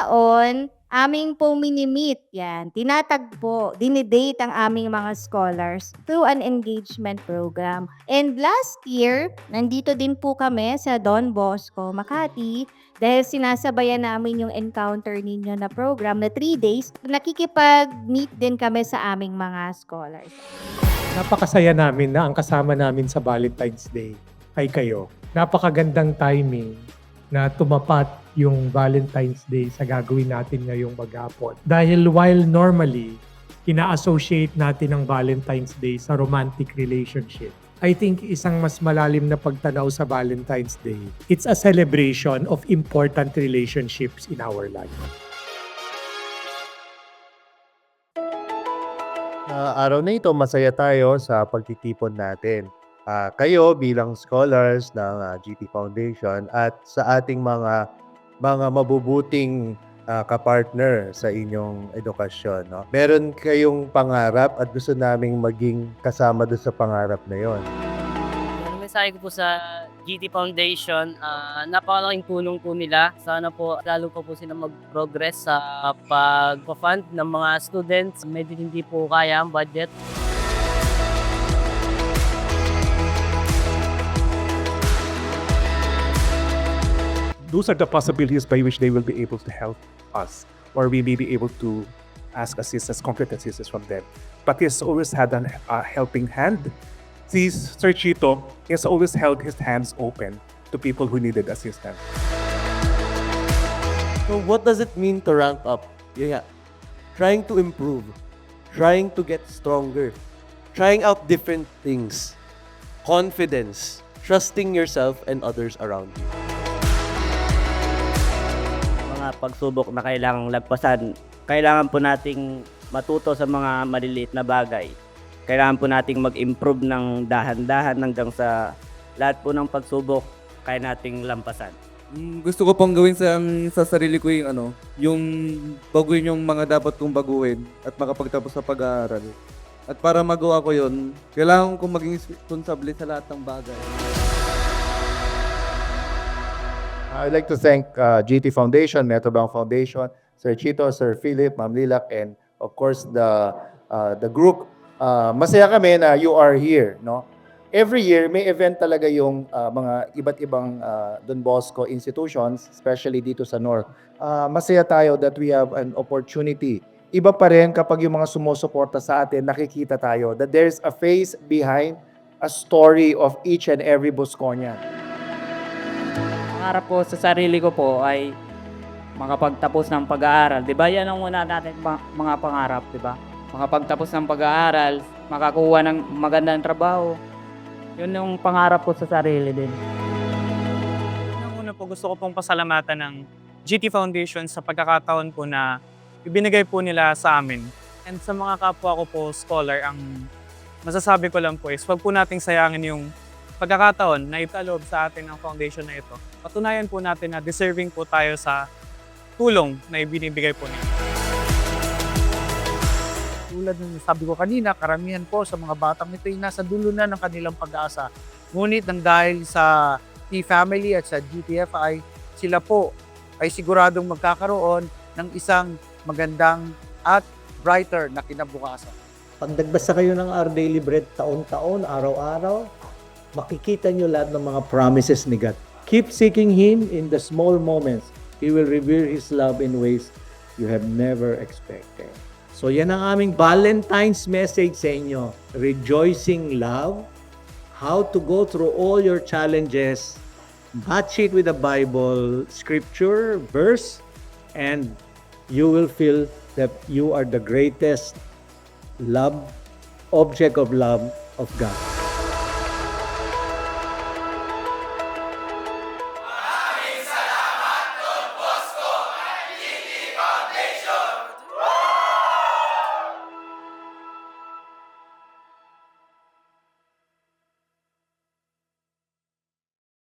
taon, aming pong mini-meet yan, tinatagpo, dinidate ang aming mga scholars through an engagement program. And last year, nandito din po kami sa Don Bosco, Makati, dahil sinasabayan namin yung encounter ninyo na program na 3 days, nakikipag-meet din kami sa aming mga scholars. Napakasaya namin na ang kasama namin sa Valentine's Day ay kayo. Napakagandang timing na tumapat yung Valentine's Day sa gagawin natin ngayong maghapon. Dahil while normally, ina-associate natin ang Valentine's Day sa romantic relationship, I think isang mas malalim na pagtanaw sa Valentine's Day, it's a celebration of important relationships in our life. Araw na ito, masaya tayo sa pagtitipon natin. Kayo bilang scholars ng GT Foundation at sa ating mga mabubuting kapartner sa inyong edukasyon. No? Meron kayong pangarap at gusto naming maging kasama doon sa pangarap na yon. Ang mensahe ko po sa GT Foundation, napakalaking tulong po nila. Sana po lalo pa po sila mag-progress sa pag-fund ng mga students. Medyo hindi po kaya ang budget. Those are the possibilities by which they will be able to help us, or we may be able to ask assistance, concrete assistance from them. But he has always had a helping hand. See, Sir Chito, he has always held his hands open to people who needed assistance. So what does it mean to rank up? Yeah, trying to improve, trying to get stronger, trying out different things, confidence, trusting yourself and others around you. Mga pagsubok na kailangang lagpasan, kailangan po nating matuto sa mga maliliit na bagay. Kailangan po nating mag-improve ng dahan-dahan hanggang sa lahat po ng pagsubok kaya nating lampasan. Gusto ko pang gawin sa sarili ko yung baguhin yung mga dapat kong baguhin at makapagtapos sa pag-aaral. At para magawa ko yun, kailangan kong maging responsable sa lahat ng bagay. I'd like to thank GT Foundation, Metrobank Foundation, Sir Chito, Sir Philip, Ma'am Lilac, and of course the group. Masaya kami na you are here, no? Every year may event talaga yung mga iba't ibang Don Bosco institutions, especially dito sa North. Masaya tayo that we have an opportunity. Iba pa rin kapag yung mga sumusuporta sa atin, nakikita tayo that there's a face behind a story of each and every Bosconian. Pangarap po sa sarili ko po ay makapagtapos ng pag-aaral. Di ba yan ang una natin mga pangarap, di ba? Makapagtapos ng pag-aaral, makakuha ng magandang trabaho. Yun yung pangarap po sa sarili din. Una po, gusto ko pong pasalamatan ng GT Foundation sa pagkakataon po na ibinigay po nila sa amin. And sa mga kapwa ko po, scholar, ang masasabi ko lang po is wag po nating sayangin yung pagkakataon na italob sa atin ng foundation na ito. Patunayan po natin na deserving po tayo sa tulong na ibinibigay po nila. Tulad ng sabi ko kanina, karamihan po sa mga batang ito ay nasa dulo na ng kanilang pag-asa. Ngunit nang dahil sa T-Family at sa GTFI, sila po ay siguradong magkakaroon ng isang magandang at brighter na kinabukasan. Pag nagbasa kayo ng Our Daily Bread taon-taon, araw-araw, makikita nyo lahat ng mga promises ni God. Keep seeking Him in the small moments. He will reveal His love in ways you have never expected. So yan ang aming Valentine's message sa inyo. Rejoicing love, how to go through all your challenges, match it with the Bible, scripture, verse, and you will feel that you are the greatest object of love of God.